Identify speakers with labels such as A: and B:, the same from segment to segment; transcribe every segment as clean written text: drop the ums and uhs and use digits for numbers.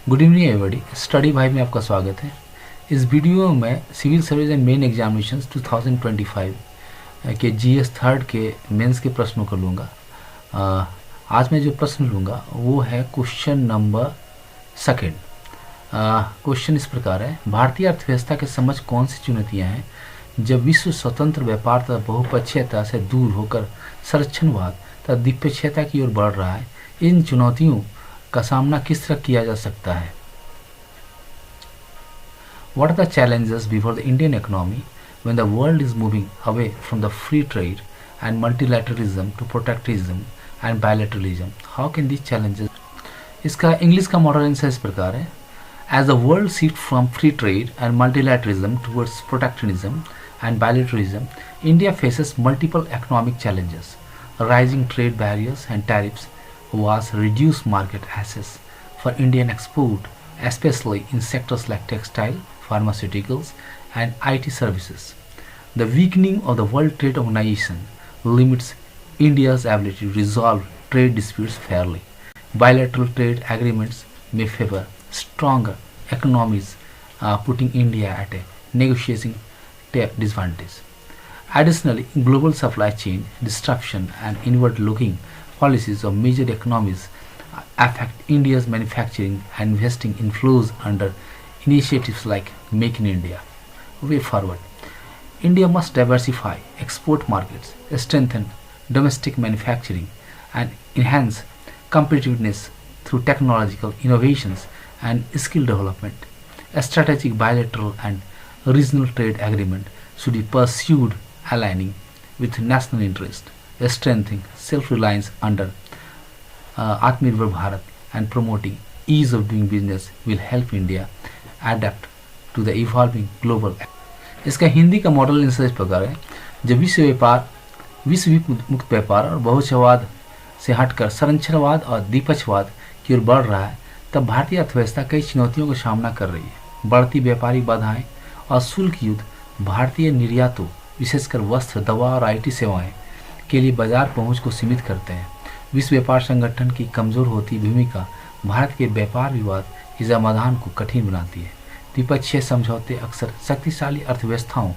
A: Good evening everybody. Study भाई में आपका स्वागत है। इस वीडियो में मैं civil service and main examinations 2025 के जीएस थर्ड के मेंस के प्रश्नों को लूँगा। आज मैं जो प्रश्न लूँगा वो है क्वेश्चन नंबर सेकेंड। क्वेश्चन इस प्रकार है, भारतीय अर्थव्यवस्था के समझ कौन सी चुनौतियाँ हैं जब विश्व स्वतंत्र व्यापार तथा बहुपक्षीयता से दूर होकर संरक्षणवाद तथा द्विपक्षीयता की ओर बढ़ रहा है। इन चुनौतियों का सामना किस तरह किया जा सकता है? What are the challenges before the Indian economy when the world is moving away from the free trade and multilateralism to protectionism and bilateralism? How can these challenges? इसका इंग्लिश का मॉडल आंसर इस प्रकार है, As the world shifts from free trade and multilateralism towards protectionism and bilateralism, India faces multiple economic challenges. Rising trade barriers and tariffs was reduced market access for Indian export, especially in sectors like textile, pharmaceuticals, and IT services. The weakening of the World Trade Organization limits India's ability to resolve trade disputes fairly. Bilateral trade agreements may favor stronger economies, putting India at a negotiating disadvantage. Additionally, global supply chain disruption and inward-looking policies of major economies affect India's manufacturing and investing inflows under initiatives like Make in India. Way forward, India must diversify export markets, strengthen domestic manufacturing, and enhance competitiveness through technological innovations and skill development. A strategic bilateral and regional trade agreement should be pursued aligning with national interest, strengthening self-reliance under Atmanirbhar Bharat and promoting ease of doing business will help India adapt to the evolving global. इसका हिंदी का model answer इस प्रकार है, जब विश्व मुक्त व्यापार और बहुपक्षवाद से हटकर संरक्षणवाद और द्विपक्षवाद की ओर बढ़ रहा है, तब भारतीय अर्थव्यवस्था कई चुनौतियों का सामना कर रही है। बढ़ती व्यापारिक बाधाएं और शुल्क युद्ध भारतीय निर्यातों, विशेषकर वस्त्र, दवा और IT सेवाएं के लिए बाजार पहुंच को सीमित करते हैं। विश्व व्यापार संगठन की कमजोर होती भूमिका भारत के व्यापार विवाद के समाधान को कठिन बनाती है। द्विपक्षीय समझौते अक्सर शक्तिशाली अर्थव्यवस्थाओं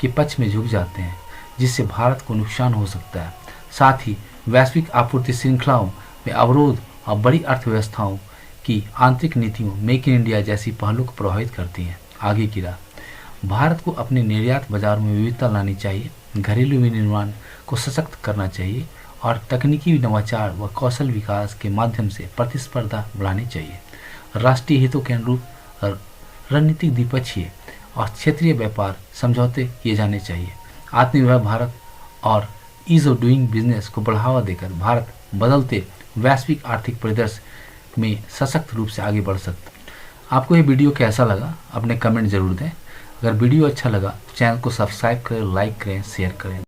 A: के पक्ष में झुक जाते हैं, जिससे भारत को नुकसान हो सकता है। साथ ही वैश्विक आपूर्ति श्रृंखलाओं में अवरोध और बड़ी अर्थव्यवस्थाओं की आंतरिक नीतियों मेक इन इंडिया जैसी पहलों को प्रभावित करती हैं। आगे की राह, भारत को अपने निर्यात बाजार में विविधता लानी चाहिए, घरेलू विनिर्माण को सशक्त करना चाहिए और तकनीकी नवाचार व कौशल विकास के माध्यम से प्रतिस्पर्धा बढ़ानी चाहिए। राष्ट्रीय हितों के अनुरूप रणनीतिक द्विपक्षीय और क्षेत्रीय व्यापार समझौते किए जाने चाहिए। आत्मनिर्भर भारत और ईज ऑफ डूइंग बिजनेस को बढ़ावा देकर भारत बदलते वैश्विक आर्थिक परिदृश्य में सशक्त रूप से आगे बढ़ सकता है। आपको ये वीडियो कैसा लगा अपने कमेंट जरूर दें। अगर वीडियो अच्छा लगा चैनल को सब्सक्राइब करें, लाइक करें, शेयर करें।